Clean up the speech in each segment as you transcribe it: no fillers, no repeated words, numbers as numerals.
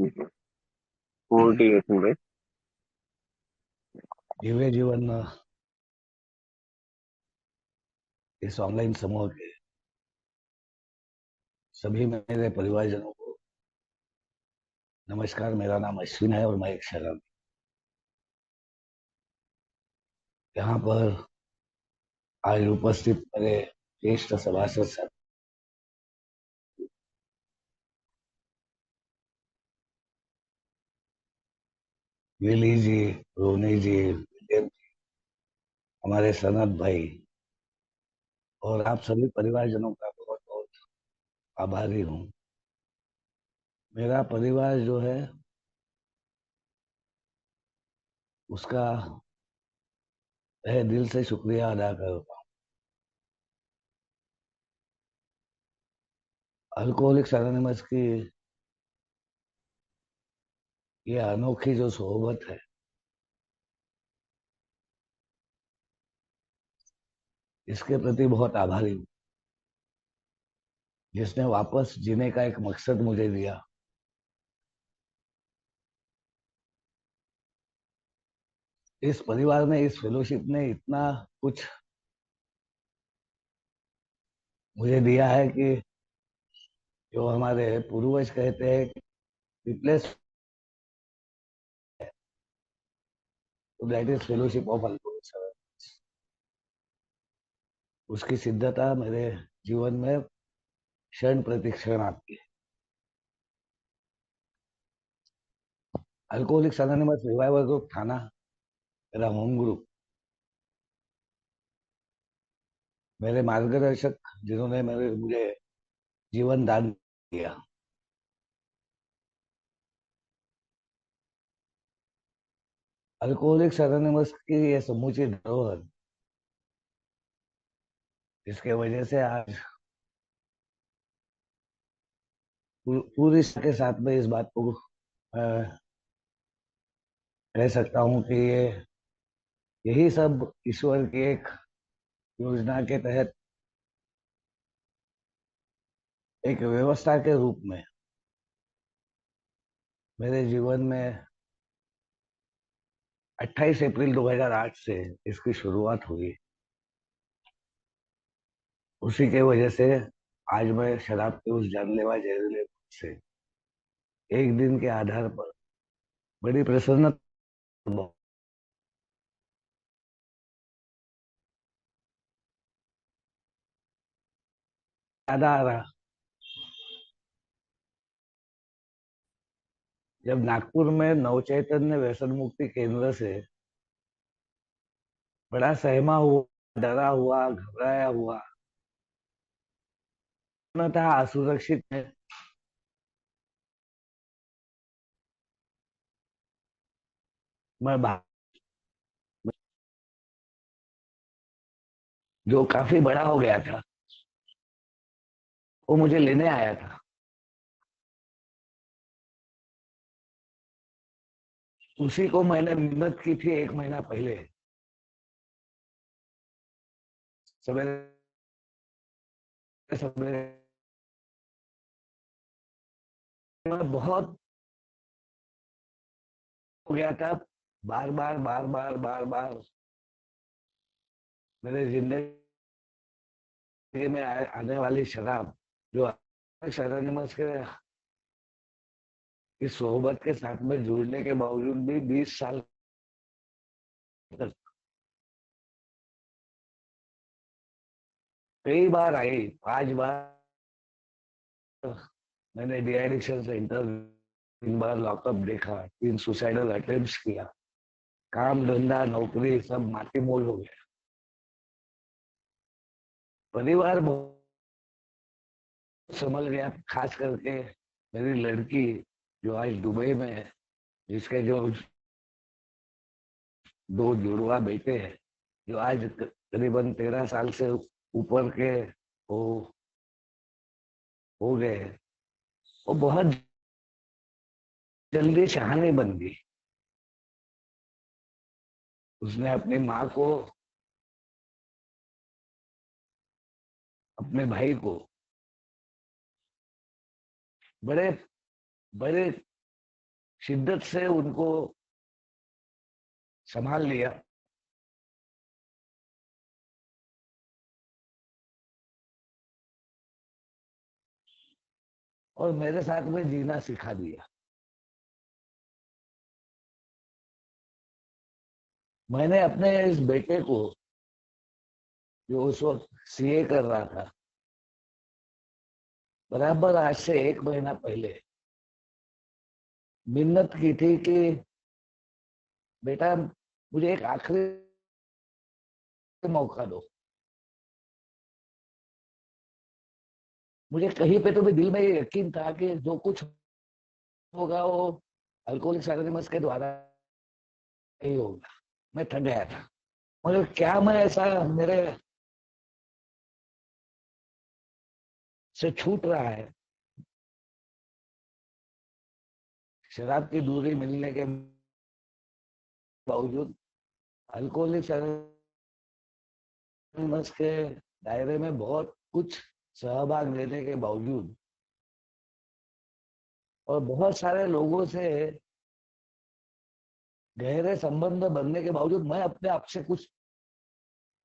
Motivation में। दिव्य जीवन इस ऑनलाइन समूह के सभी मेरे परिवारजनों को नमस्कार। मेरा नाम अश्विन है और मैं एक शरण यहाँ पर आज उपस्थित मेरे ज्येष्ठ सभासद सर लिली जी, रोनी जी, विलियम जी, हमारे सनत भाई और आप सभी परिवारजनों का बहुत बहुत आभारी हूँ। मेरा परिवार जो है उसका तहे दिल से शुक्रिया अदा करता हूँ। अल्कोहलिक्स एनोनिमस की ये अनोखी जो सोहबत है इसके प्रति बहुत आभारी हूँ, जिसने वापस जीने का एक मकसद मुझे दिया। इस परिवार में, इस फेलोशिप ने इतना कुछ मुझे दिया है कि जो हमारे पूर्वज कहते हैं replace that is fellowship of alcoholics. उसकी सिद्धता मेरे जीवन में क्षण प्रति क्षण आती है। अल्कोहलिक्स एनोनिमस रिवाइवल ग्रुप था ना, मेरा होम ग्रुप, मेरे मार्गदर्शक जिन्होंने मेरे मुझे जीवन दान दिया। अल्कोहलिक्स एनोनिमस की ये समूची धरोहर जिसके वजह से आज पूरी के साथ में इस बात को कह सकता हूँ कि ये यही सब ईश्वर की एक योजना के तहत एक व्यवस्था के रूप में मेरे जीवन में 28 अप्रैल 2008 से इसकी शुरुआत हुई। उसी के वजह से आज मैं शराब के उस जानलेवा जहरीले से एक दिन के आधार पर बड़ी प्रसन्नता याद आ रहा जब नागपुर में नवचैतन्य व्यसन मुक्ति केंद्र से बड़ा सहमा हुआ, डरा हुआ, घबराया हुआ न था, असुरक्षित है, मैं जो काफी बड़ा हो गया था वो मुझे लेने आया था। उसी को मैंने मिन्नत की थी 1 महीना पहले। सवेरे सवेरे मैं बहुत हो गया था। बार बार बार बार बार बार मेरे जिंदगी में आने वाली शराब जो शराब के इस सोहबत के साथ में जुड़ने के बावजूद भी 20 साल तक कई बार आई। 5 बार मैंने डी एडिक्शन सेंटर, 3 बार लॉकअप देखा, 3 सुसाइडल अटेम्प्ट किया, काम धंधा नौकरी सब माटी मोल हो गया। परिवार बहुत संभल गया, खास करके मेरी लड़की जो आज दुबई में है, जिसके जो 2 जुड़वा बेटे हैं जो आज करीबन 13 साल से ऊपर के हो हो गए हैं। वो बहुत जल्दी शहानी बन गई। उसने अपनी माँ को, अपने भाई को बड़े बड़े शिद्दत से उनको संभाल लिया। और मेरे साथ में जीना सिखा दिया। मैंने अपने इस बेटे को, जो उस वक्त सीए कर रहा था, बराबर आज से 1 महीना पहले मिन्नत की थी कि बेटा मुझे एक आखिरी मौका दो। मुझे कहीं पे तो भी दिल में ये यकीन था कि जो कुछ होगा वो अल्कोहलिक्स एनोनिमस के द्वारा ही होगा। मैं थक गया था, मगर क्या मैं ऐसा मेरे से छूट रहा है। शराब की दूरी मिलने के बावजूद, अल्कोहलिक्स एनोनिमस के दायरे में बहुत कुछ सहभाग लेने के बावजूद और बहुत सारे लोगों से गहरे संबंध बनने के बावजूद मैं अपने आप से कुछ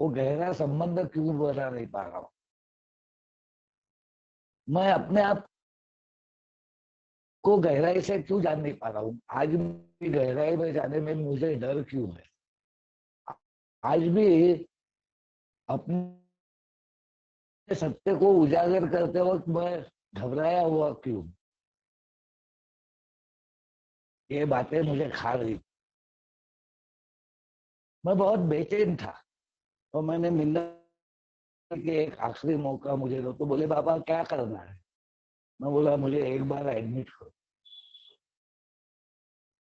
वो गहरा संबंध क्यों बना नहीं पा रहा हूँ। मैं अपने आप को गहराई से क्यों जान नहीं पा रहा हूँ। आज भी गहराई में जाने में मुझे डर क्यों है। आज भी अपने सत्य को उजागर करते वक्त मैं घबराया हुआ क्यों। ये बातें मुझे खा रही। मैं बहुत बेचैन था। तो मैंने मिन्नत कि एक आखिरी मौका मुझे दो। तो बोले बाबा क्या करना है। मैं बोला मुझे एक बार एडमिट करो।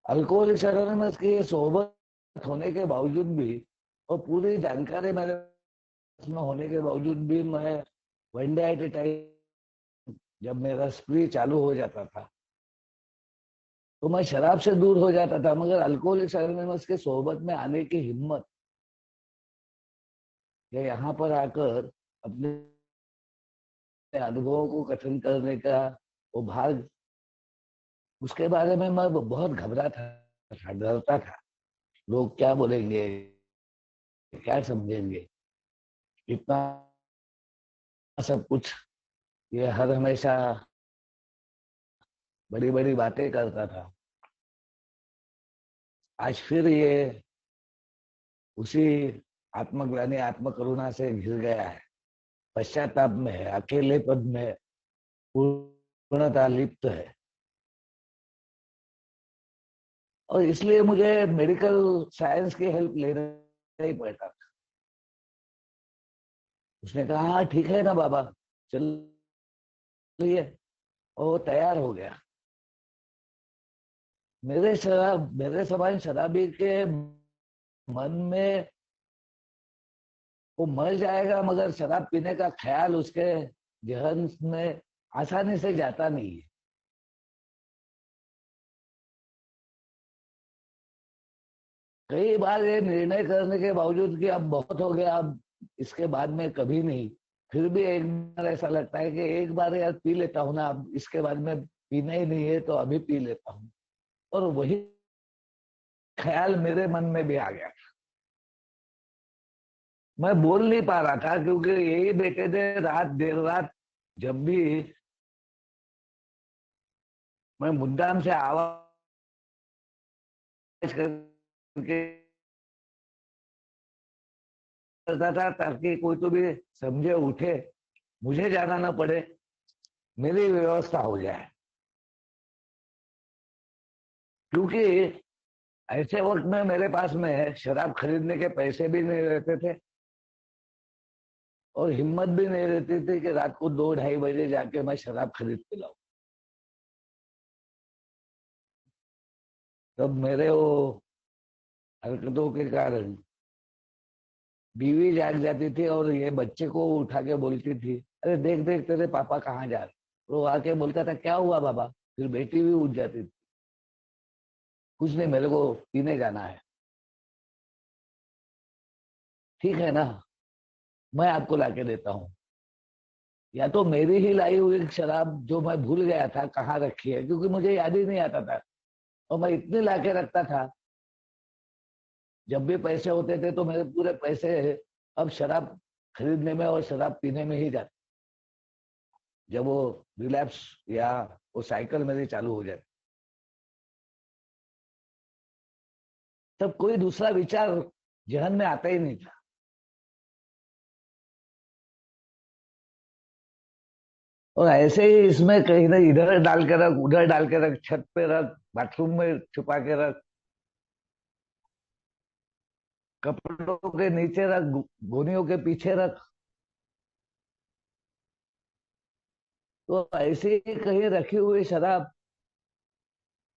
अल्कोहलिक्स एनोनिमस की सोहबत होने के बावजूद भी और पूरी जानकारी मेरे में होने के बावजूद भी मैं one day at A time, जब मेरा स्प्री चालू हो जाता था तो मैं शराब से दूर हो जाता था, मगर अल्कोहलिक्स एनोनिमस के सोहबत में आने की हिम्मत या यहाँ पर आकर अपने अनुभवों को कथन करने का वो भाग, उसके बारे में मैं बहुत घबराता था, डरता था। लोग क्या बोलेंगे, क्या समझेंगे, इतना सब कुछ। ये हर हमेशा बड़ी बड़ी बातें करता था। आज फिर ये उसी आत्मग्लानि आत्मकरुणा से घिर गया है, पश्चाताप में है, अकेले पद में पूर्णता लिप्त है। और इसलिए मुझे मेडिकल साइंस की हेल्प लेना ही पड़ता था। उसने कहा हाँ ठीक है ना बाबा, चलिए। और वो तैयार हो गया। मेरे समान शराबी के मन में वो मर जाएगा, मगर शराब पीने का ख्याल उसके जहन में आसानी से जाता नहीं है। कई बार ये निर्णय करने के बावजूद कि अब बहुत हो गया, अब इसके बाद में कभी नहीं, फिर भी एक बार ऐसा लगता है कि एक बार यार पी लेता हूँ ना, अब इसके बाद में पीना ही नहीं है तो अभी पी लेता हूँ। और वही ख्याल मेरे मन में भी आ गया। मैं बोल नहीं पा रहा था क्योंकि यही बेटे थे, रात देर रात जब भी मैं मुद्दाम से आवाज करके करता था ताकि कोई तो भी समझे, उठे, मुझे जाना ना पड़े, मेरी व्यवस्था हो जाए। क्योंकि ऐसे वक्त में मेरे पास में शराब खरीदने के पैसे भी नहीं रहते थे और हिम्मत भी नहीं रहती थी कि रात को 2-2:30 बजे जाके मैं शराब खरीद के लाऊं। तब मेरे वो हरकतों के कारण बीवी जाग जाती थी और ये बच्चे को उठा के बोलती थी अरे देख देख तेरे पापा कहाँ जा रहे। तो आके बोलता था क्या हुआ बाबा। फिर बेटी भी उठ जाती थी, कुछ नहीं मेरे को पीने जाना है। ठीक है ना, मैं आपको लाके देता हूँ। या तो मेरी ही लाई हुई शराब जो मैं भूल गया था कहाँ रखी है, क्योंकि मुझे याद ही नहीं आता था। और मैं इतनी लाके रखता था, जब भी पैसे होते थे तो मेरे पूरे पैसे अब शराब खरीदने में और शराब पीने में ही जाते, जब वो रिलैप्स या वो साइकिल मेरी चालू हो जाए, तब कोई दूसरा विचार जहन में आता ही नहीं था। और ऐसे ही इसमें कहीं ना इधर डाल के रख, उधर डाल के रख, छत पे रख, बाथरूम में छुपा के रख, कपड़ों के नीचे रख, गोनियों के पीछे रख। तो ऐसे ही कहीं रखी हुई शराब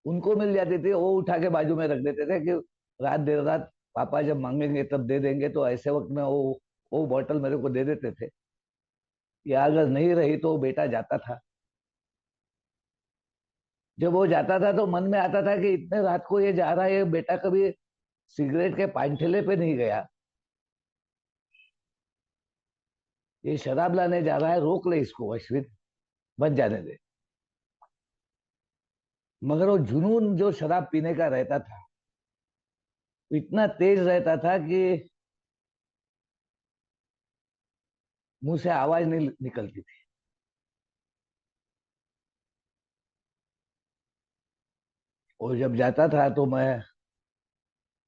उनको मिल जाती थी, वो उठा के बाजू में रख देते थे कि रात देर रात पापा जब मांगेंगे तब दे देंगे। तो ऐसे वक्त में वो बोतल मेरे को दे देते थे, या अगर नहीं रही तो बेटा जाता था। जब वो जाता था तो मन में आता था कि इतने रात को ये जा रहा है, ये बेटा कभी सिगरेट के पानठेले पे नहीं गया, ये शराब लाने जा रहा है, रोक ले इसको अश्विन, बच जाने दे। मगर वो जुनून जो शराब पीने का रहता था, वो इतना तेज रहता था कि मुंह से आवाज नहीं निकलती थी। और जब जाता था तो मैं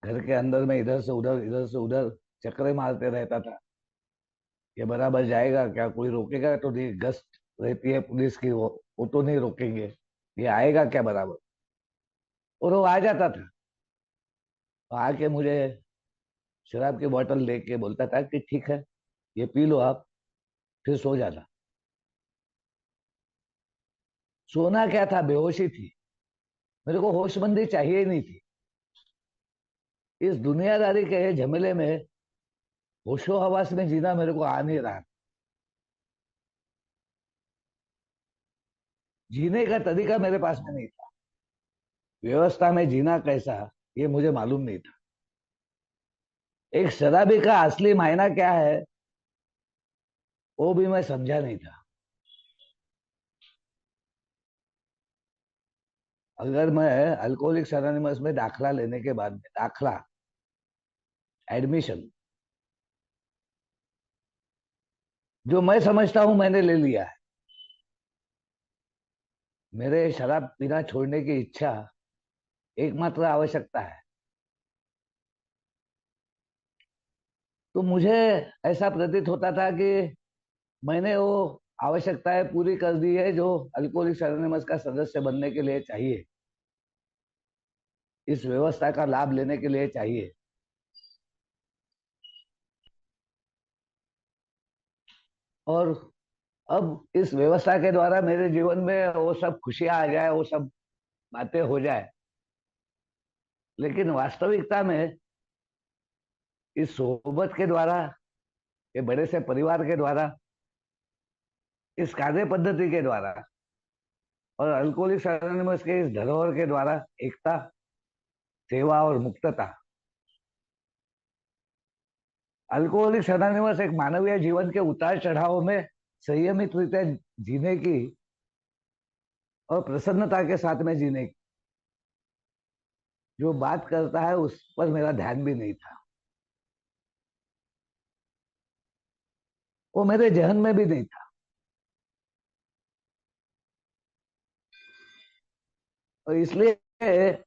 घर के अंदर में इधर से उधर चक्कर मारते रहता था। ये बराबर जाएगा क्या, कोई रोकेगा तो नहीं, गश्त रहती है पुलिस की, वो तो नहीं रोकेंगे, ये आएगा क्या बराबर। और वो आ जाता था, तो आके मुझे शराब की बोतल लेके बोलता था कि ठीक है, ये पी लो आप, फिर सो जाना। सोना क्या था, बेहोशी थी। मेरे को होशमंदी चाहिए ही नहीं थी। इस दुनियादारी के झमेले में होशो हवास में जीना मेरे को आ नहीं रहा। जीने का तरीका मेरे पास में नहीं था, व्यवस्था में जीना कैसा, ये मुझे मालूम नहीं था। एक शराबी का असली मायना क्या है, वो भी मैं समझा नहीं था। अगर मैं अल्कोहलिक्स एनोनिमस में दाखला लेने के बाद, दाखला, एडमिशन, जो मैं समझता हूं मैंने ले लिया है, मेरे शराब पीना छोड़ने की इच्छा एकमात्र आवश्यकता है, तो मुझे ऐसा प्रतीत होता था कि मैंने वो आवश्यकताएं पूरी कर दी है जो अल्कोहलिक्स एनोनिमस का सदस्य बनने के लिए चाहिए, इस व्यवस्था का लाभ लेने के लिए चाहिए। और अब इस व्यवस्था के द्वारा मेरे जीवन में वो सब खुशियां आ जाए, वो सब बातें हो जाए, लेकिन वास्तविकता में इस सोहबत के द्वारा, ये बड़े से परिवार के द्वारा, इस कार्य पद्धति के द्वारा और अल्कोहलिक्स एनोनिमस के इस धरोहर के द्वारा एकता, सेवा और मुक्तता, अल्कोहलिक्स एनोनिमस एक मानवीय जीवन के उतार चढ़ाव में संयमित रीते जीने की और प्रसन्नता के साथ में जीने की जो बात करता है, उस पर मेरा ध्यान भी नहीं था, वो मेरे जहन में भी नहीं था। और इसलिए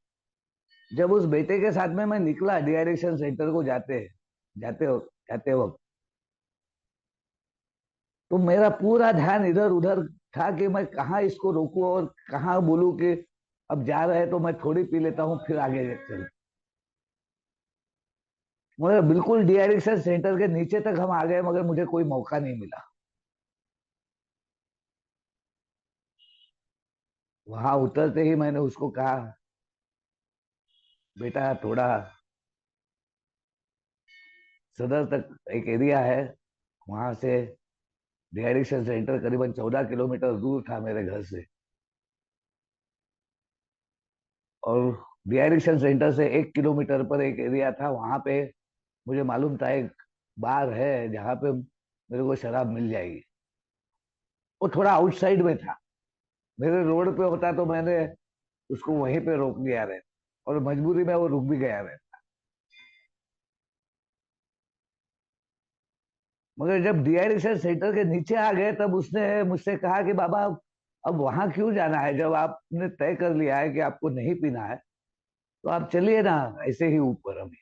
जब उस बेटे के साथ में मैं निकला डी एडिक्शन सेंटर को जाते वक्त, तो मेरा पूरा ध्यान इधर उधर था कि मैं कहाँ इसको रोकूं और कहाँ बोलूं कि अब जा रहे हैं तो मैं थोड़ी पी लेता हूँ फिर आगे चल। मगर बिल्कुल डी एडिक्शन सेंटर के नीचे तक हम आ गए, मगर मुझे कोई मौका नहीं मिला। वहां उतरते ही मैंने उसको कहा, बेटा थोड़ा सदर तक एक एरिया है, वहां से डी एडिक्शन सेंटर करीबन 14 किलोमीटर दूर था मेरे घर से। और डी एडिक्शन सेंटर से 1 किलोमीटर पर एक एरिया था, वहां पे मुझे मालूम था एक बार है जहाँ पे मेरे को शराब मिल जाएगी। वो थोड़ा आउटसाइड में था, मेरे रोड पे होता तो मैंने उसको वहीं पे रोक दिया रहे, और मजबूरी में वो रुक भी गया रहे। मगर जब डीआईडिक्शन सेंटर के नीचे आ गए तब उसने मुझसे कहा कि बाबा अब वहां क्यों जाना है, जब आपने तय कर लिया है कि आपको नहीं पीना है तो आप चलिए ना ऐसे ही ऊपर अभी।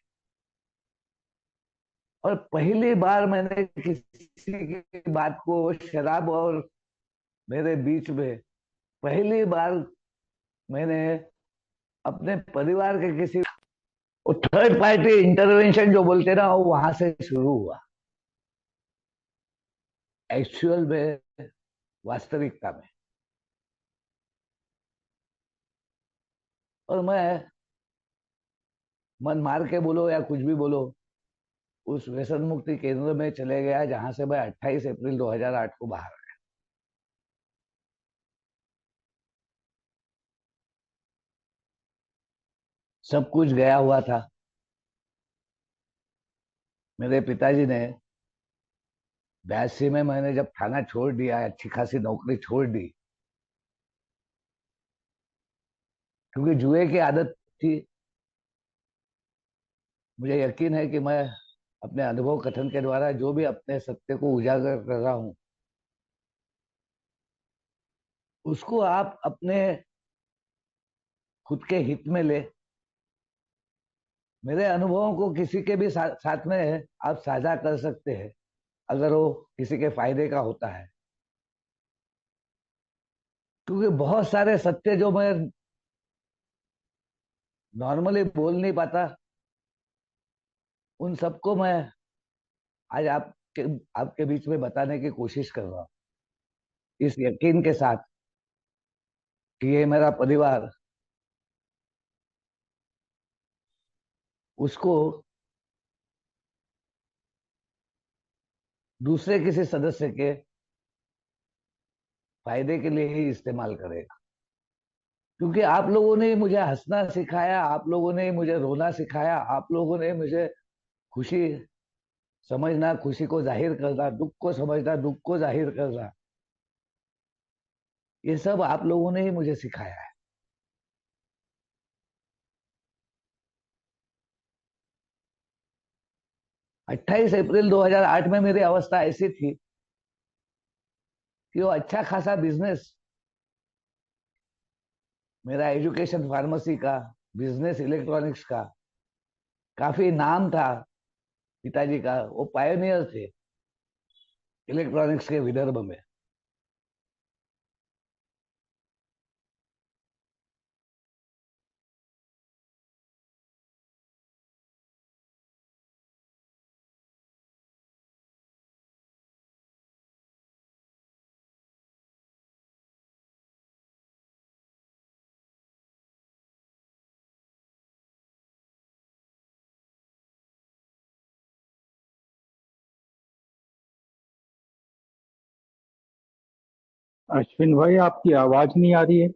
और पहली बार मैंने किसी की बात को, शराब और मेरे बीच में, पहली बार मैंने अपने परिवार के किसी, वो थर्ड पार्टी इंटरवेंशन जो बोलते हैं ना, वो वहां से शुरू हुआ एक्चुअल में, वास्तविकता में। और मैं, मन मार के बोलो या कुछ भी बोलो, उस व्यसन मुक्ति केंद्र में चले गया जहां से मैं 28 अप्रैल 2008 को बाहर आया। सब कुछ गया हुआ था। मेरे पिताजी ने 82 में, मैंने जब थाना छोड़ दिया, अच्छी खासी नौकरी छोड़ दी, क्योंकि जुए की आदत थी। मुझे यकीन है कि मैं अपने अनुभव कथन के द्वारा जो भी अपने सत्य को उजागर कर रहा हूं, उसको आप अपने खुद के हित में ले। मेरे अनुभवों को किसी के भी साथ में आप साझा कर सकते हैं, अगर वो किसी के फायदे का होता है। क्योंकि बहुत सारे सत्य जो मैं नॉर्मली बोल नहीं पाता, उन सबको मैं आज आपके बीच में बताने की कोशिश कर रहा हूँ, इस यकीन के साथ कि ये मेरा परिवार उसको दूसरे किसी सदस्य के फायदे के लिए ही इस्तेमाल करेगा। क्योंकि आप लोगों ने मुझे हंसना सिखाया, आप लोगों ने मुझे रोना सिखाया, आप लोगों ने मुझे खुशी समझना, खुशी को जाहिर करना, दुख को समझना, दुख को जाहिर करना, ये सब आप लोगों ने ही मुझे सिखाया है। 28 अप्रैल 2008 में मेरी अवस्था ऐसी थी कि वो अच्छा खासा बिजनेस, मेरा एजुकेशन फार्मेसी का, बिजनेस इलेक्ट्रॉनिक्स का, काफी नाम था पिताजी का। वो पायोनियर थे इलेक्ट्रॉनिक्स के विदर्भ में। अश्विन भाई, आपकी आवाज नहीं आ रही है।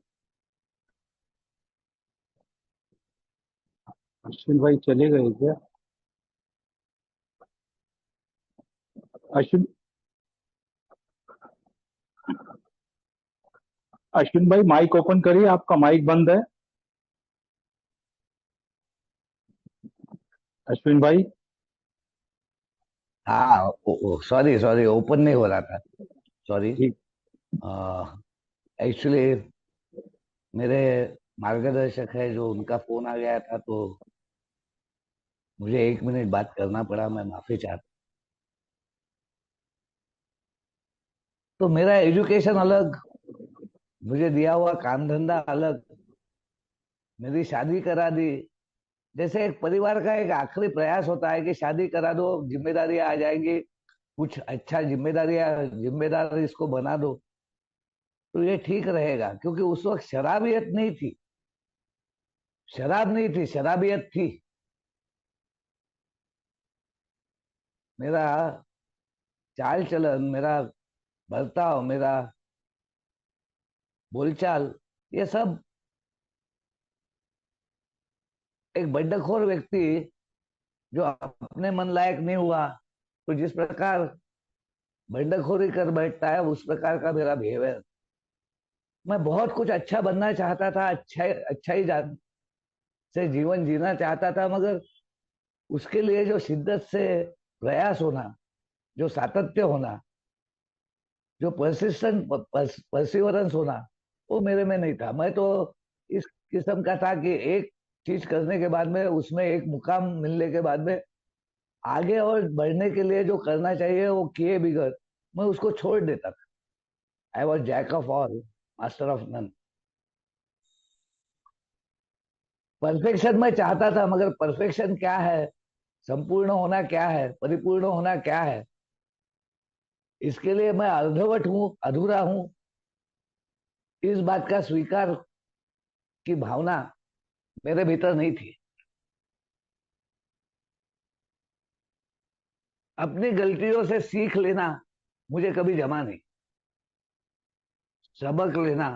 अश्विन भाई चले गए क्या? अश्विन अश्विन भाई, माइक ओपन करिए, आपका माइक बंद है। अश्विन भाई। हाँ, सॉरी सॉरी, ओपन नहीं हो रहा था। सॉरी। ठीक। एक्चुअली मेरे मार्गदर्शक है जो, उनका फोन आ गया था, तो मुझे 1 मिनट बात करना पड़ा, मैं माफी चाहता हूं। तो मेरा एजुकेशन अलग, मुझे दिया हुआ काम धंधा अलग, मेरी शादी करा दी। जैसे एक परिवार का एक आखिरी प्रयास होता है कि शादी करा दो, जिम्मेदारियां आ जाएंगी, कुछ अच्छा जिम्मेदार इसको बना दो, तो ये ठीक रहेगा। क्योंकि उस वक्त शराबियत नहीं थी, शराब नहीं थी, शराबियत थी। मेरा चाल चलन, मेरा बर्ताव, मेरा बोलचाल, ये सब एक बड्डाखोर व्यक्ति जो अपने मन लायक नहीं हुआ, तो जिस प्रकार बंडखोरी कर बैठता है, उस प्रकार का मेरा बिहेवियर मैं बहुत कुछ अच्छा बनना चाहता था, अच्छा अच्छा ही से जीवन जीना चाहता था, मगर उसके लिए जो शिद्दत से प्रयास होना, जो सातत्य होना, जो परसिस्टेंट परसिवरेंस होना, वो मेरे में नहीं था। मैं तो इस किस्म का था कि एक चीज करने के बाद में, उसमें एक मुकाम मिलने के बाद में, आगे और बढ़ने के लिए जो करना चाहिए वो किए बिगड़ मैं उसको छोड़ देता था। I was jack of all, master of none. Perfection मैं चाहता था, मगर परफेक्शन क्या है, संपूर्ण होना क्या है, परिपूर्ण होना क्या है, इसके लिए मैं अर्धवट हूं, अधूरा हूं, इस बात का स्वीकार की भावना मेरे भीतर नहीं थी। अपनी गलतियों से सीख लेना मुझे कभी जमा नहीं। सबक लेना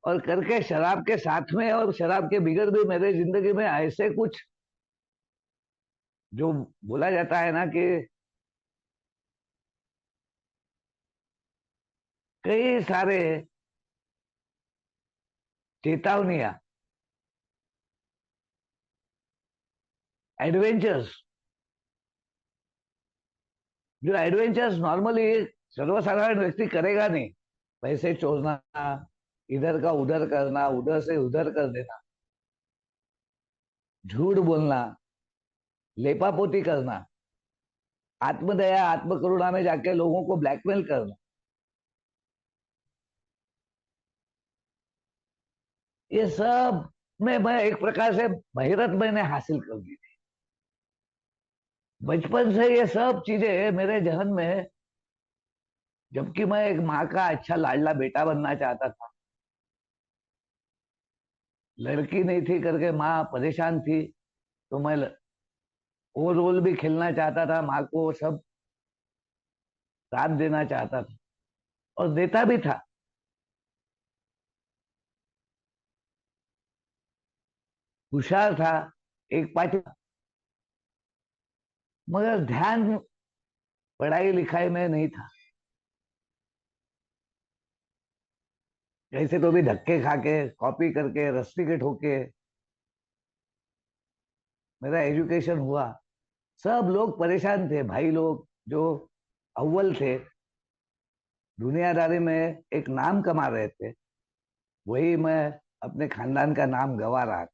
और करके शराब के साथ में और शराब के बिगड़ भी मेरे जिंदगी में ऐसे कुछ, जो बोला जाता है ना कि कई सारे चेतावनियां, एडवेंचर्स, जो एडवेंचर्स नॉर्मली सर्वसाधारण व्यक्ति करेगा नहीं। पैसे चोरना, इधर का उधर करना, उधर से उधर कर देना, झूठ बोलना, लेपापोती करना, आत्मदया आत्मकरुणा में जाके लोगों को ब्लैकमेल करना, ये सब में मैं एक प्रकार से बहिरत मैंने हासिल कर दी थी। बचपन से ये सब चीजें मेरे जहन में, जबकि मैं एक माँ का अच्छा लाडला बेटा बनना चाहता था। लड़की नहीं थी करके माँ परेशान थी, तो मैं वो रोल भी खेलना चाहता था, माँ को सब साथ देना चाहता था और देता भी था। होशियार था, एक पार्टी, मगर ध्यान पढ़ाई लिखाई में नहीं था। कैसे तो भी धक्के खा के, कॉपी करके, रस्टिकेट होके मेरा एजुकेशन हुआ। सब लोग परेशान थे, भाई लोग जो अव्वल थे, दुनियादारी में एक नाम कमा रहे थे, वही मैं अपने खानदान का नाम गंवा रहा था।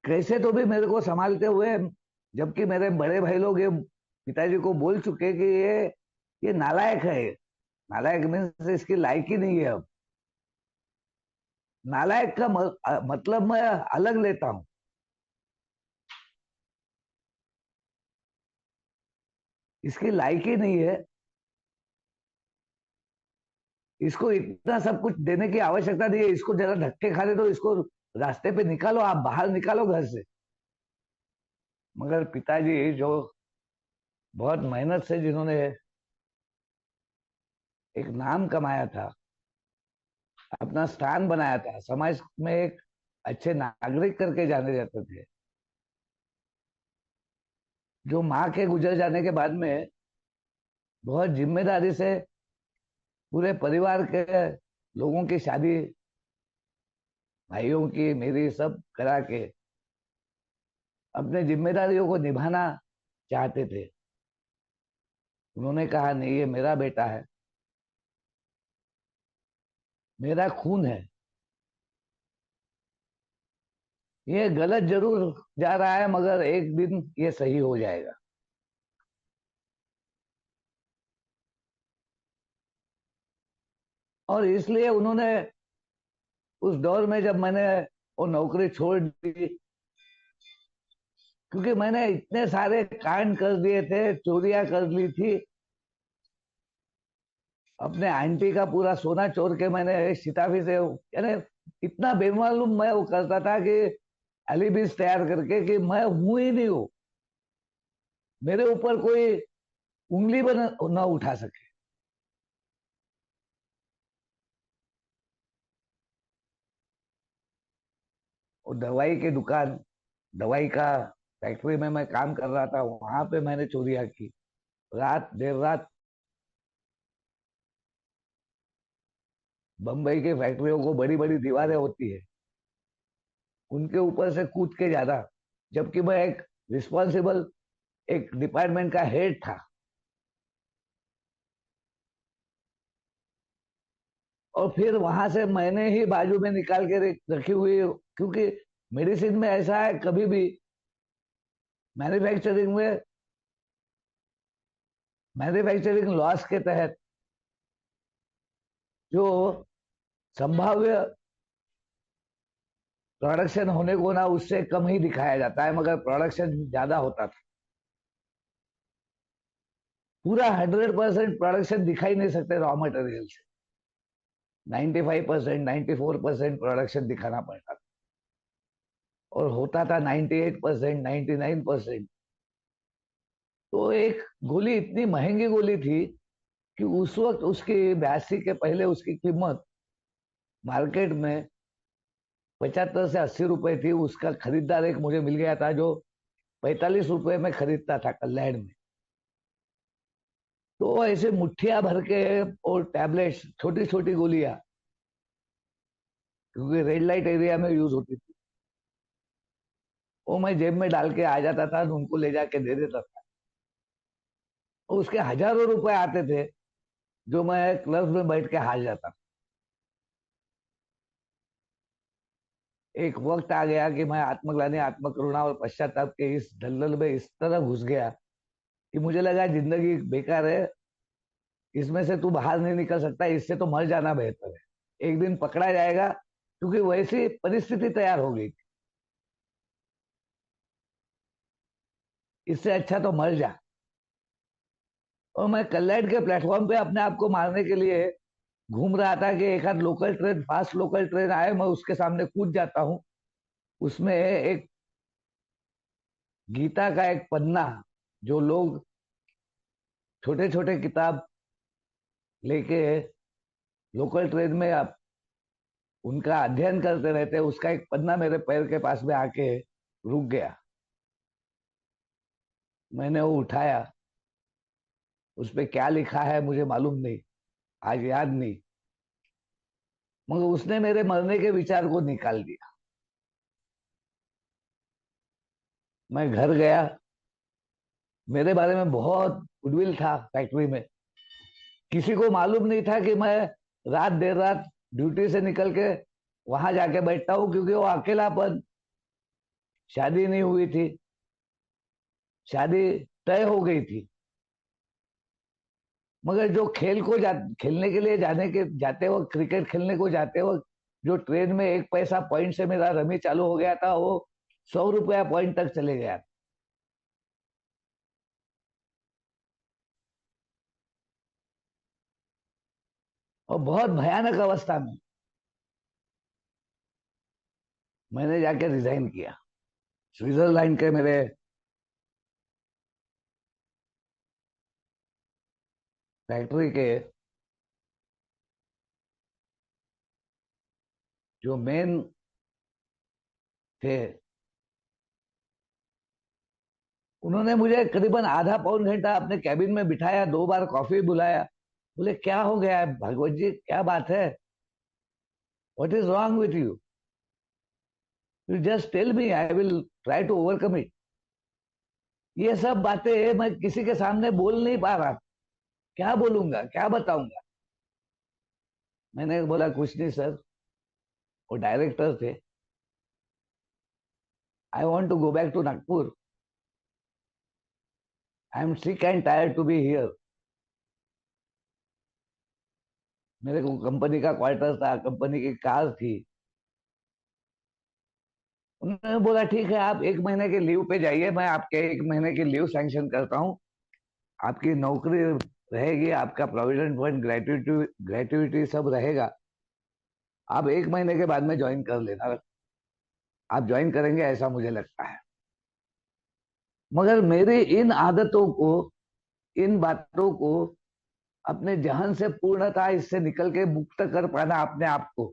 कैसे तो भी मेरे को संभालते हुए, जबकि मेरे बड़े भाई लोग ये पिताजी को बोल चुके कि ये नालायक है। नालायक मीन्स इसकी लायकी नहीं है अब। नालायक का मतलब मैं अलग लेता हूँ। इसकी लायकी नहीं है, इसको इतना सब कुछ देने की आवश्यकता नहीं है, इसको जरा धक्के खा दे तो इसको रास्ते पे निकालो, आप बाहर निकालो घर से। मगर पिताजी जो बहुत मेहनत से, जिन्होंने एक नाम कमाया था, अपना स्थान बनाया था समाज में, एक अच्छे नागरिक करके जाने जाते थे, जो माँ के गुजर जाने के बाद में बहुत जिम्मेदारी से पूरे परिवार के लोगों की शादी, भाइयों की मेरी सब करा के अपने जिम्मेदारियों को निभाना चाहते थे। उन्होंने कहा नहीं, ये मेरा बेटा है, मेरा खून है, ये गलत जरूर जा रहा है मगर एक दिन ये सही हो जाएगा। और इसलिए उन्होंने उस दौर में, जब मैंने वो नौकरी छोड़ दी, क्योंकि मैंने इतने सारे कांड कर दिए थे, चोरियां कर ली थी, अपने आंटी का पूरा सोना चोर के मैंने एक सिताफी से, यानी इतना बेमालूम मैं वो करता था कि एलिबिस तैयार करके कि मैं हूं ही नहीं हूं, मेरे ऊपर कोई उंगली भी न उठा सके। और दवाई की दुकान, दवाई का फैक्ट्री में मैं काम कर रहा था, वहां पे मैंने चोरियां की। रात देर रात बम्बई की फैक्ट्रियों को बड़ी बड़ी दीवारें होती है, उनके ऊपर से कूद के जाना, जबकि मैं एक रिस्पॉन्सिबल एक डिपार्टमेंट का हेड था। और फिर वहां से मैंने ही बाजू में निकाल के रखी हुई, क्योंकि मेडिसिन में ऐसा है, कभी भी मैन्युफैक्चरिंग में, मैन्युफैक्चरिंग लॉस के तहत जो संभाव्य प्रोडक्शन होने को ना, उससे कम ही दिखाया जाता है, मगर प्रोडक्शन ज्यादा होता था। पूरा 100% प्रोडक्शन दिखाई नहीं सकते रॉ मटेरियल से, 95%, 94% प्रोडक्शन दिखाना पड़ता था, और होता था 98%, 99%। तो एक गोली इतनी महंगी गोली थी कि उस वक्त उसकी 82 के पहले उसकी कीमत मार्केट में 75 से 80 रुपए थी। उसका खरीदार एक मुझे मिल गया था जो 45 रुपए में खरीदता था कल्याण में। तो ऐसे मुठ्ठिया भर के और टैबलेट्स, छोटी छोटी गोलियां, क्योंकि रेड लाइट एरिया में यूज होती थी, वो मैं जेब में डाल के आ जाता था, तो उनको ले जाके दे देता था। और उसके हजारों रुपए आते थे, जो मैं क्लब में बैठ के हार जाता था। एक वक्त आ गया कि मैं आत्मग्लानि, आत्मकरुणा और पश्चाताप के इस दलदल में इस तरह घुस गया कि मुझे लगा जिंदगी बेकार है, इसमें से तू बाहर नहीं निकल सकता, इससे तो मर जाना बेहतर है, एक दिन पकड़ा जाएगा, क्योंकि वैसी परिस्थिति तैयार हो गई, इससे अच्छा तो मर जा। और मैं कल्याण के प्लेटफॉर्म पे अपने आप को मारने के लिए घूम रहा था कि एक आध local train, fast local train आए, मैं उसके सामने कूद जाता हूँ। उसमें एक गीता का एक पन्ना, जो लोग छोटे छोटे किताब लेके लोकल ट्रेन में आप उनका अध्ययन करते रहते, उसका एक पन्ना मेरे पैर के पास में आके रुक गया। मैंने वो उठाया, उस पर क्या लिखा है मुझे मालूम नहीं, आज याद नहीं, मगर उसने मेरे मरने के विचार को निकाल दिया। मैं घर गया, मेरे बारे में बहुत गुडविल था फैक्ट्री में, किसी को मालूम नहीं था कि मैं रात देर रात ड्यूटी से निकल के वहां जाके बैठता हूँ, क्योंकि वो अकेलापन, शादी नहीं हुई थी, शादी तय हो गई थी, मगर जो खेलने के लिए जाते वक्त, क्रिकेट खेलने को जाते वक्त, जो ट्रेन में 1 पैसा पॉइंट से मेरा रमी चालू हो गया था, वो 100 रुपया पॉइंट तक चले गया। और बहुत भयानक अवस्था में मैंने जाके रिजाइन किया। स्विट्जरलैंड के मेरे फैक्ट्री के जो मेन थे, उन्होंने मुझे करीबन आधा पौन घंटा अपने कैबिन में बिठाया, 2 बार कॉफी बुलाया। बोले क्या हो गया है भागवत जी, क्या बात है, what is wrong with you, you just tell me, I will try to overcome it. ये सब बातें मैं किसी के सामने बोल नहीं पा रहा, क्या बोलूंगा, क्या बताऊंगा। मैंने बोला कुछ नहीं सर, वो डायरेक्टर थे, I want to go back to Nagpur, I am sick and tired to be here. मेरे को कंपनी का क्वार्टर था, कंपनी की कार थी। उन्होंने बोला ठीक है, आप 1 महीने के लीव पे जाइए, मैं आपके 1 महीने की लीव सैंक्शन करता हूँ, आपकी नौकरी रहेगी, आपका प्रोविडेंट फंड, ग्रेट्युटी ग्रेट्युटी सब रहेगा, आप 1 महीने के बाद में ज्वाइन कर लेना, आप ज्वाइन करेंगे ऐसा मुझे लगता है। मगर मेरी इन आदतों को, इन बातों को अपने जहन से पूर्णतः इससे निकल के मुक्त कर पाना अपने आप को,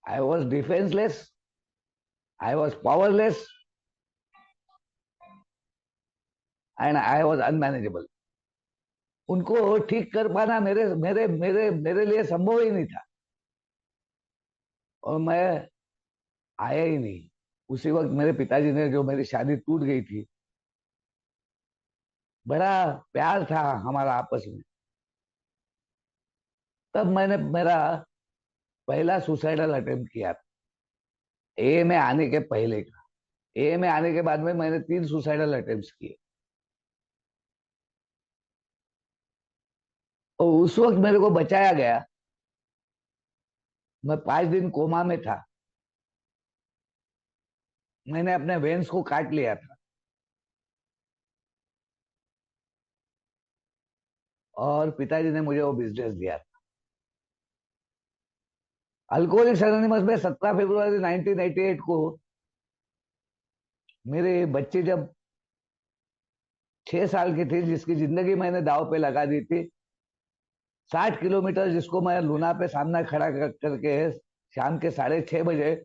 I was defenceless, I was powerless. And I was unmanageable. उनको ठीक कर पाना मेरे मेरे मेरे मेरे लिए संभव ही नहीं था, और मैं आया ही नहीं। उसी वक्त मेरे पिताजी ने, जो मेरी शादी टूट गई थी, बड़ा प्यार था हमारा आपस में, तब मैंने मेरा पहला सुसाइडल अटेम्प्ट किया था, ए में आने के पहले का। ए में आने के बाद में मैंने 3 सुसाइडल अटेम्प्ट किए, और उस वक्त मेरे को बचाया गया। मैं 5 दिन कोमा में था, मैंने अपने वेन्स को काट लिया था, और पिताजी ने मुझे वो बिजनेस दिया था। अल्कोहलिक्स एनोनिमस में 17 फरवरी 1988 को मेरे बच्चे जब 6 साल की थी, जिसकी जिंदगी मैंने दाव पे लगा दी थी, 60 किलोमीटर, जिसको मैं लूना पे सामना खड़ा करके शाम के 6:30 बजे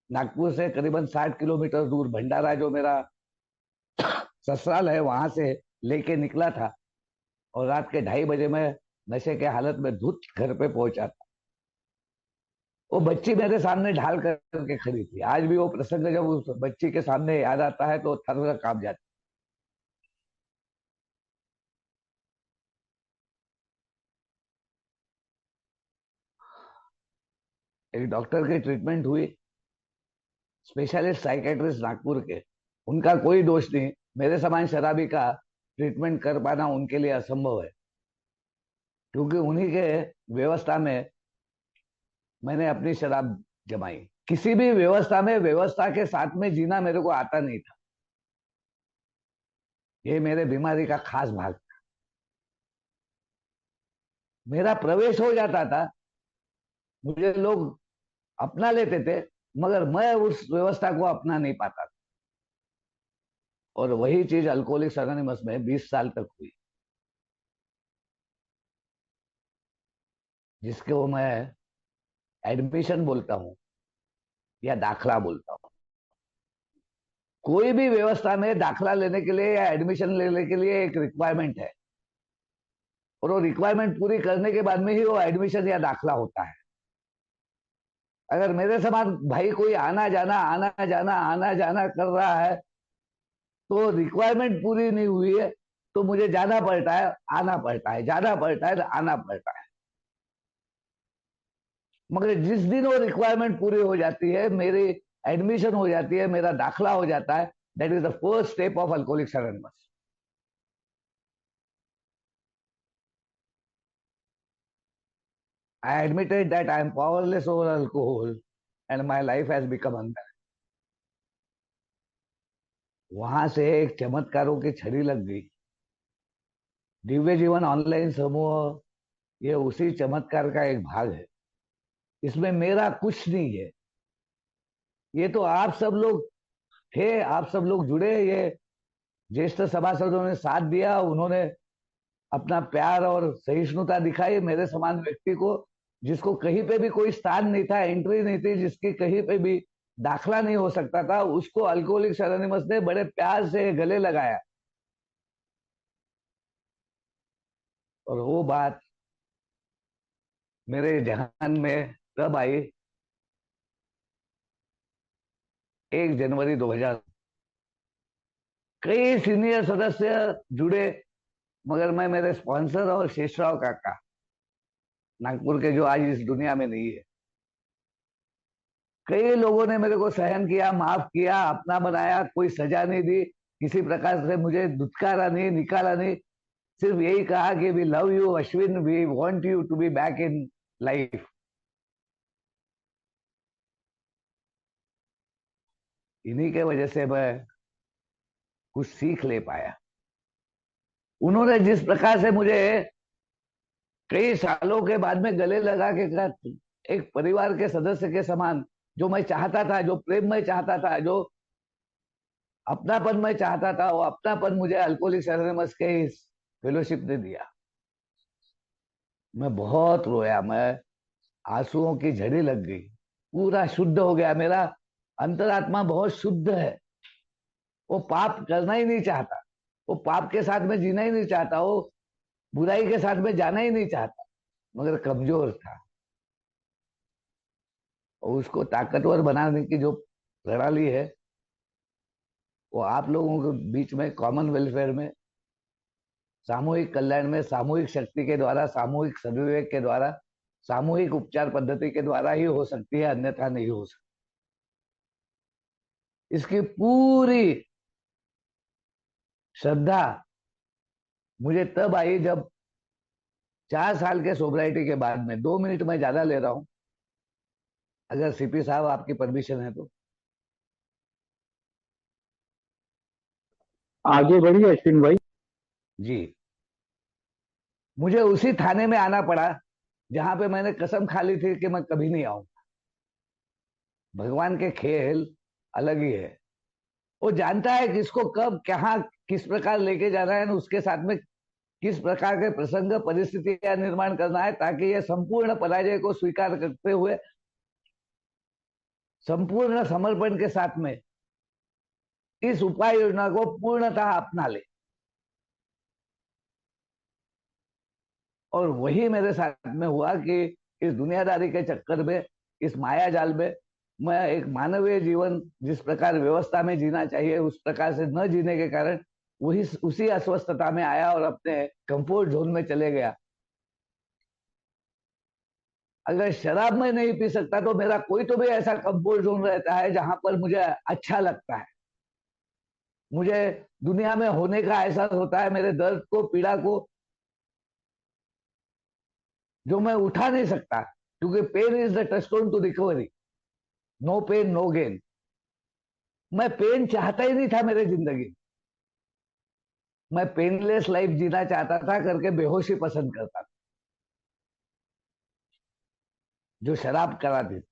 नागपुर से करीबन 60 किलोमीटर दूर भंडारा, जो मेरा ससुराल है, वहां से लेके निकला था, और रात के 2:30 बजे मैं नशे के हालत में धुत घर पे पहुंचा था। वो बच्ची मेरे सामने ढाल करके खड़ी थी। आज भी वो प्रसंग जब उस बच्ची के सामने याद आता है तो थर थर कांप जाता है। एक डॉक्टर की ट्रीटमेंट हुई, स्पेशलिस्ट साइकेट्रिस्ट नागपुर के, उनका कोई दोष नहीं। मेरे समान शराबी का ट्रीटमेंट कर पाना उनके लिए असंभव है, क्योंकि उन्हीं के व्यवस्था में मैंने अपनी शराब जमाई। किसी भी व्यवस्था में व्यवस्था के साथ में जीना मेरे को आता नहीं था, ये मेरे बीमारी का खास भाग था। मेरा प्रवेश हो जाता था, मुझे लोग अपना लेते थे, मगर मैं उस व्यवस्था को अपना नहीं पाता था। और वही चीज अल्कोहलिक्स एनोनिमस में 20 साल तक हुई, जिसको मैं एडमिशन बोलता हूँ या दाखला बोलता हूँ। कोई भी व्यवस्था में दाखला लेने के लिए या एडमिशन लेने के लिए एक रिक्वायरमेंट है, और वो रिक्वायरमेंट पूरी करने के बाद में ही वो एडमिशन या दाखला होता है। अगर मेरे समान भाई कोई आना जाना आना जाना आना जाना कर रहा है, तो रिक्वायरमेंट पूरी नहीं हुई है, तो मुझे जाना पड़ता है, आना पड़ता है, जाना पड़ता है, आना पड़ता है। मगर जिस दिन वो रिक्वायरमेंट पूरी हो जाती है, मेरी एडमिशन हो जाती है, मेरा दाखला हो जाता है, that is the first step of alcoholics anonymous. I admitted that I am powerless over alcohol and my life has become unbearable. वहां से एक चमत्कारों की छड़ी लग गई। दिव्य जीवन ऑनलाइन समूह ये उसी चमत्कार का एक भाग है। इसमें मेरा कुछ नहीं है, ये तो आप सब लोग थे, आप सब लोग जुड़े, ये ज्येष्ठ सभासदों ने साथ दिया, उन्होंने अपना प्यार और सहिष्णुता दिखाई मेरे समान व्यक्ति को, जिसको कहीं पे भी कोई स्थान नहीं था, एंट्री नहीं थी, जिसकी कहीं पे भी दाखला नहीं हो सकता था, उसको अल्कोहलिक्स एनोनिमस ने बड़े प्यार से गले लगाया। और वो बात मेरे जहान में तब आई 1 जनवरी 2000। कई सीनियर सदस्य जुड़े, मगर मैं मेरे स्पॉन्सर और शेषराव काका नागपुर के, जो आज इस दुनिया में नहीं है, कई लोगों ने मेरे को सहन किया, माफ किया, अपना बनाया, कोई सजा नहीं दी, किसी प्रकार से मुझे दुत्कारा नहीं, निकाला नहीं, सिर्फ यही कहा कि we love you Ashwin, we want you to be back in life. इन्हीं के वजह से मैं कुछ सीख ले पाया। उन्होंने जिस प्रकार से मुझे कई सालों के बाद में गले लगा के कहा, एक परिवार के सदस्य के समान, जो मैं चाहता था, जो प्रेम मैं चाहता था, जो अपनापन मैं चाहता था, वो अपनापन मुझे अल्कोहलिक्स एनोनिमस के इस फेलोशिप ने दिया। मैं बहुत रोया, मैं आंसुओं की झड़ी लग गई, पूरा शुद्ध हो गया। मेरा अंतरात्मा बहुत शुद्ध है, वो पाप करना ही नहीं चाहता, वो पाप के साथ में जीना ही नहीं चाहता, वो बुराई के साथ में जाना ही नहीं चाहता, मगर कमजोर था। और उसको ताकतवर बनाने की जो प्रणाली है, वो आप लोगों के बीच में कॉमन वेलफेयर में, सामूहिक कल्याण में, सामूहिक शक्ति के द्वारा, सामूहिक सद्विवेक के द्वारा, सामूहिक उपचार पद्धति के द्वारा ही हो सकती है, अन्यथा नहीं हो सकती। इसकी पूरी श्रद्धा मुझे तब आई जब 4 साल के सोब्राइटी के बाद में, 2 मिनट मैं ज्यादा ले रहा हूं, अगर सीपी साहब आपकी परमिशन है तो। आगे बढ़िए अश्विन भाई। जी, मुझे उसी थाने में आना पड़ा जहां पे मैंने कसम खा ली थी कि मैं कभी नहीं आऊंगा। भगवान के खेल अलग ही है। वो जानता है किसको कब कहाँ किस प्रकार लेके जाना है, उसके साथ में किस प्रकार के प्रसंग परिस्थिति का निर्माण करना है, ताकि ये संपूर्ण पराजय को स्वीकार करते हुए संपूर्ण समर्पण के साथ में इस उपाय योजना को पूर्णतः अपना ले। और वही मेरे साथ में हुआ कि इस दुनियादारी के चक्कर में, इस माया जाल में, मैं एक मानवीय जीवन जिस प्रकार व्यवस्था में जीना चाहिए उस प्रकार से न जीने के कारण वही उसी अस्वस्थता में आया और अपने कंफर्ट जोन में चले गया। अगर शराब में नहीं पी सकता तो मेरा कोई तो भी ऐसा कंफर्ट जोन रहता है जहां पर मुझे अच्छा लगता है, मुझे दुनिया में होने का एहसास होता है, मेरे दर्द को, पीड़ा को जो मैं उठा नहीं सकता, क्योंकि pain is the touchstone to recovery. No pain no gain. मैं पेन चाहता ही नहीं था मेरे जिंदगी। मैं पेनलेस लाइफ जीना चाहता था, करके बेहोशी पसंद करता था, जो शराब कराती थी।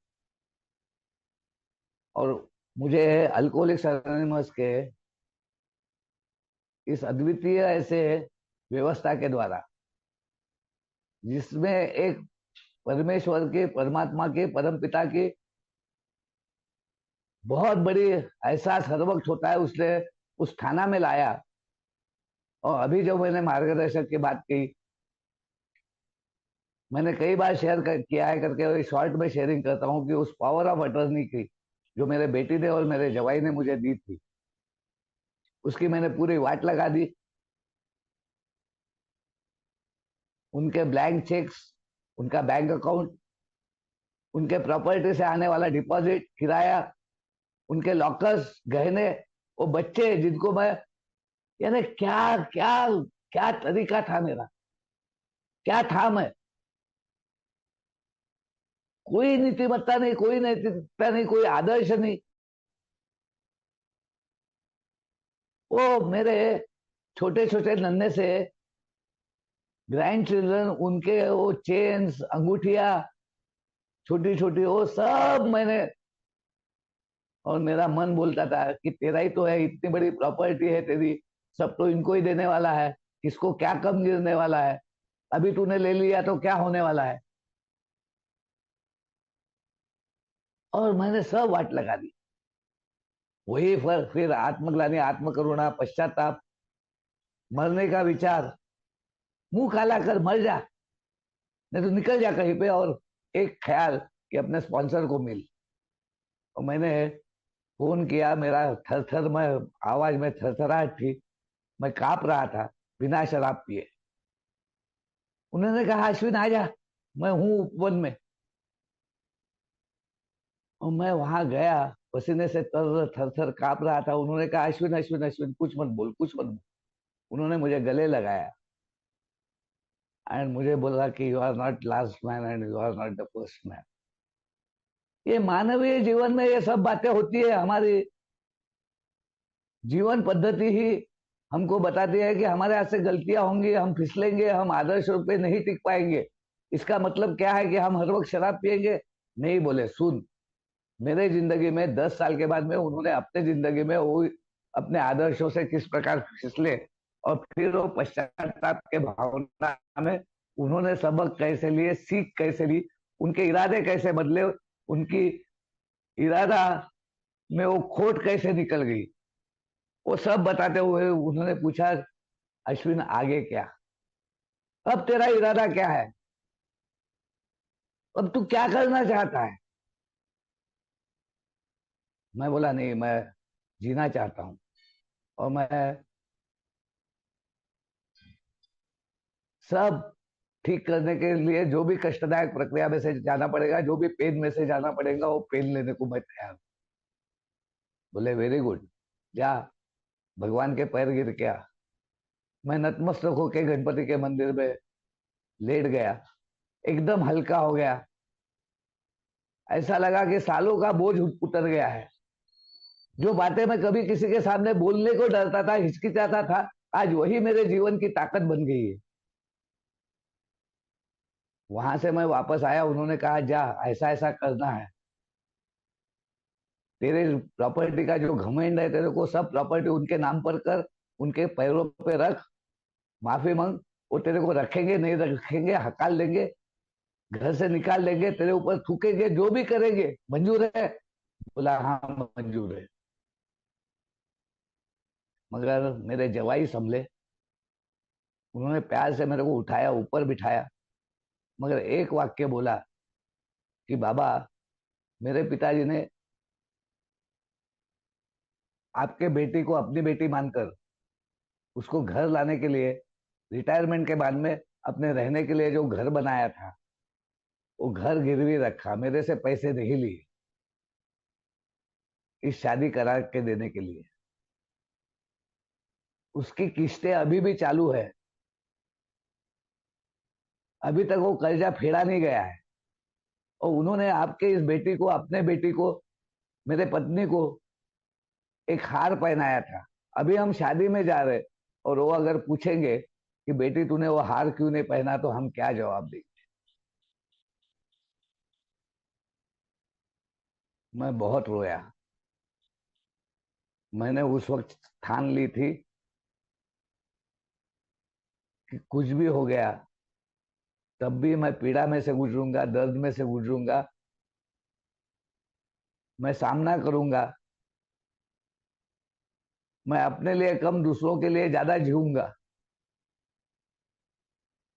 और मुझे अल्कोहलिक्स एनोनिमस के इस अद्वितीय ऐसे व्यवस्था के द्वारा, जिसमें एक परमेश्वर के, परमात्मा के, परम पिता की बहुत बड़ी एहसास हर वक्त होता है, उसने उस थाना में लाया। और अभी जो मैंने मार्गदर्शक की बात की, मैंने कई बार किया है, करके शॉर्ट में शेयरिंग करता हूँ कि उस पावर ऑफ अटर्नी की जो मेरे बेटी ने और मेरे जवाई ने मुझे दी थी, उसकी मैंने पूरी वाट लगा दी। उनके ब्लैंक चेक्स, उनका बैंक अकाउंट, उनके प्रॉपर्टी से आने वाला डिपॉजिट, किराया, उनके लॉकर्स, गहने, वो बच्चे जिनको मैं, यानी क्या क्या क्या तरीका था मेरा, क्या था मैं। कोई नीतिमत्ता नहीं, कोई नैतिकता नहीं, कोई आदर्श नहीं। वो मेरे छोटे छोटे नन्हे से ग्रैंड चिल्ड्रन, उनके वो चेन्स, अंगूठिया छोटी छोटी, वो सब मैंने, और मेरा मन बोलता था कि तेरा ही तो है, इतनी बड़ी प्रॉपर्टी है तेरी, सब तो इनको ही देने वाला है, किसको क्या कम गिरने वाला है, अभी तूने ले लिया तो क्या होने वाला है। और मैंने सब वाट लगा दी। वही फिर आत्मग्लानि, आत्मकरुणा, पश्चाताप, मरने का विचार, मुंह काला कर मर जा, नहीं तो निकल जा कहीं पे, और एक ख्याल कि अपने स्पॉन्सर को मिल। और मैंने फोन किया, मेरा थर थर में आवाज में थरथराहट थी, मैं कांप रहा था, बिना शराब पिए। उन्होंने कहा अश्विन आ जा, मैं हूं उपवन में। और मैं वहां गया, पसीने से तर थर थर कांप रहा था। उन्होंने कहा अश्विन अश्विन अश्विन, कुछ मत बोल, कुछ मत बोल। उन्होंने मुझे गले लगाया एंड मुझे बोला कि you are not last man and you are not the first man. ये मानवीय जीवन में ये सब बातें होती है। हमारी जीवन पद्धति ही हमको बताती है कि हमारे हाथ से गलतियां होंगी, हम फिसलेंगे, हम आदर्श रूप पे नहीं टिक पाएंगे। इसका मतलब क्या है कि हम हर वक्त शराब पिएंगे? नहीं, बोले सुन, मेरे जिंदगी में 10 साल के बाद में उन्होंने अपने जिंदगी में वो अपने आदर्शों से किस प्रकार फिसले, और फिर वो पश्चाताप के भावना में उन्होंने सबक कैसे लिए, सीख कैसे ली, उनके इरादे कैसे बदले, उनकी इरादा में वो खोट कैसे निकल गई, वो सब बताते हुए उन्होंने पूछा, अश्विन आगे क्या, अब तेरा इरादा क्या है, अब तू क्या करना चाहता है। मैं बोला नहीं, मैं जीना चाहता हूं, और मैं सब ठीक करने के लिए जो भी कष्टदायक प्रक्रिया में से जाना पड़ेगा, जो भी पेन में से जाना पड़ेगा, वो पेन लेने को मैं तैयार हूं। बोले वेरी गुड, जा भगवान के पैर गिर के आ। मैं नतमस्तक होके गणपति के मंदिर में लेट गया, एकदम हल्का हो गया। ऐसा लगा कि सालों का बोझ उतर गया है। जो बातें मैं कभी किसी के सामने बोलने को डरता था, हिचकिचाता था, आज वही मेरे जीवन की ताकत बन गई है। वहां से मैं वापस आया, उन्होंने कहा जा ऐसा ऐसा करना है, तेरे प्रॉपर्टी का जो घमंड है, तेरे को सब प्रॉपर्टी उनके नाम पर कर, उनके पैरों पे रख, माफी मांग, वो तेरे को रखेंगे नहीं रखेंगे, हकाल देंगे, घर से निकाल देंगे, तेरे ऊपर थूकेंगे, जो भी करेंगे, मंजूर है। बोला हाँ मंजूर है। मगर मेरे जवाई संभले, उन्होंने प्यार से मेरे को उठाया, ऊपर बिठाया, मगर एक वाक्य बोला कि बाबा, मेरे पिताजी ने आपके बेटी को अपनी बेटी मानकर उसको घर लाने के लिए, रिटायरमेंट के बाद में अपने रहने के लिए जो घर बनाया था, वो घर गिरवी रखा, मेरे से पैसे नहीं लिए इस शादी करा के देने के लिए। उसकी किस्तें अभी भी चालू है, अभी तक वो कर्जा फेड़ा नहीं गया है। और उन्होंने आपके इस बेटी को, अपने बेटी को, मेरे पत्नी को एक हार पहनाया था। अभी हम शादी में जा रहे, और वो अगर पूछेंगे कि बेटी तूने वो हार क्यों नहीं पहना, तो हम क्या जवाब देंगे। मैं बहुत रोया। मैंने उस वक्त ठान ली थी कि कुछ भी हो गया, तब भी मैं पीड़ा में से गुजरूंगा, दर्द में से गुजरूंगा, मैं सामना करूंगा, मैं अपने लिए कम दूसरों के लिए ज्यादा जीऊंगा।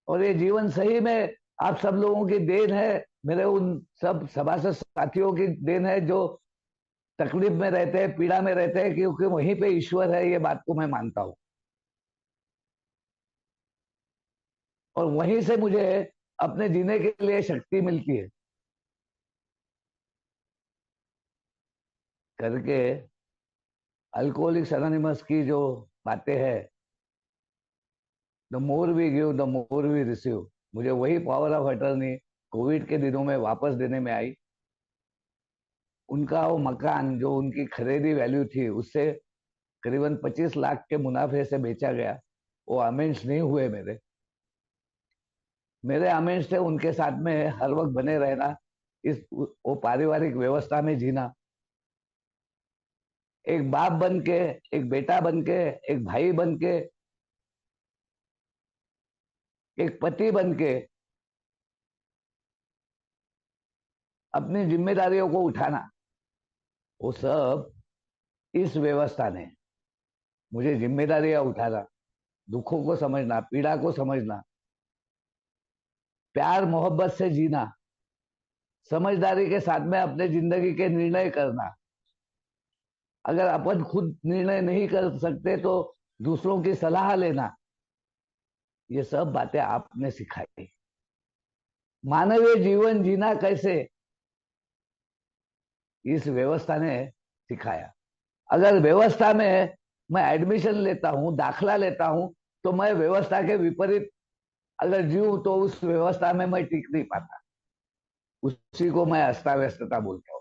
और ये जीवन सही में आप सब लोगों की देन है, मेरे उन सब सभासद साथियों की देन है जो तकलीफ में रहते हैं, पीड़ा में रहते हैं, क्योंकि वहीं पे ईश्वर है, ये बात को मैं मानता हूं। और वहीं से मुझे अपने जीने के लिए शक्ति मिलती है। करके अल्कोहलिक्स एनोनिमस की जो बातें हैं, the more we give the more we receive, मुझे वही पावर ऑफ अटर्नी कोविड के दिनों में वापस देने में आई। उनका वो मकान जो उनकी खरीदी वैल्यू थी, उससे करीबन 25 लाख के मुनाफे से बेचा गया। वो अमेंस नहीं हुए मेरे, मेरे अमेंस थे उनके साथ में हर वक्त बने रहना, इस वो पारिवारिक व्यवस्था में जीना, एक बाप बन के, एक बेटा बन के, एक भाई बन के, एक पति बन के अपनी जिम्मेदारियों को उठाना। वो सब इस व्यवस्था ने मुझे जिम्मेदारियां उठाना, दुखों को समझना, पीड़ा को समझना, प्यार मोहब्बत से जीना, समझदारी के साथ में अपने जिंदगी के निर्णय करना। अगर अपन खुद निर्णय नहीं कर सकते तो दूसरों की सलाह लेना। ये सब बातें आपने सिखाई। मानवीय जीवन जीना कैसे, इस व्यवस्था ने सिखाया। अगर व्यवस्था में मैं एडमिशन लेता हूं, दाखला लेता हूं, तो मैं व्यवस्था के विपरीत अगर जीऊं तो उस व्यवस्था में मैं टिक नहीं पाता। उसी को मैं अस्ता व्यस्तता बोलता हूं।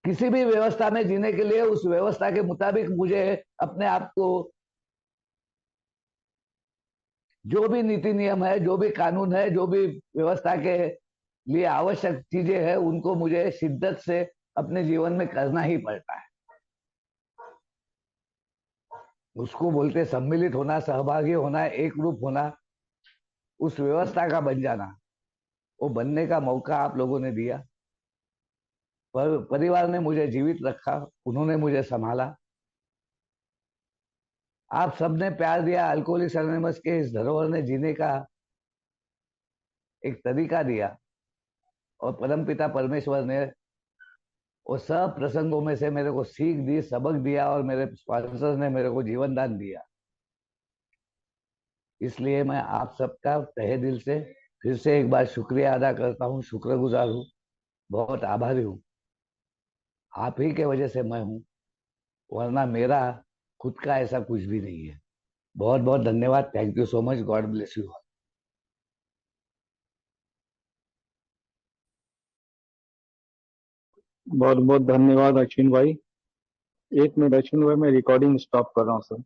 किसी भी व्यवस्था में जीने के लिए उस व्यवस्था के मुताबिक मुझे अपने आप को, जो भी नीति नियम है, जो भी कानून है, जो भी व्यवस्था के लिए आवश्यक चीजें हैं, उनको मुझे शिद्दत से अपने जीवन में करना ही पड़ता है। उसको बोलते सम्मिलित होना, सहभागी होना, एक रूप होना, उस व्यवस्था का बन जाना। वो बनने का मौका आप लोगों ने दिया, पर परिवार ने मुझे जीवित रखा, उन्होंने मुझे संभाला। आप सबने प्यार दिया, अल्कोहलिक्स एनोनिमस के इस धरोहर ने जीने का एक तरीका दिया, और परमपिता परमेश्वर ने वो सब प्रसंगों में से मेरे को सीख दी, सबक दिया, और मेरे स्पॉन्सर ने मेरे को जीवन दान दिया। इसलिए मैं आप सबका तहे दिल से फिर से एक बार शुक्रिया अदा करता हूँ, शुक्रगुजार हूँ, बहुत आभारी हूँ। आप ही के वजह से मैं हूँ, वरना मेरा खुद का ऐसा कुछ भी नहीं है। बहुत बहुत धन्यवाद। Thank you so much. God bless you. बहुत बहुत धन्यवाद अश्विन भाई। एक मिनट अश्विन भाई, मैं रिकॉर्डिंग स्टॉप कर रहा हूँ सर।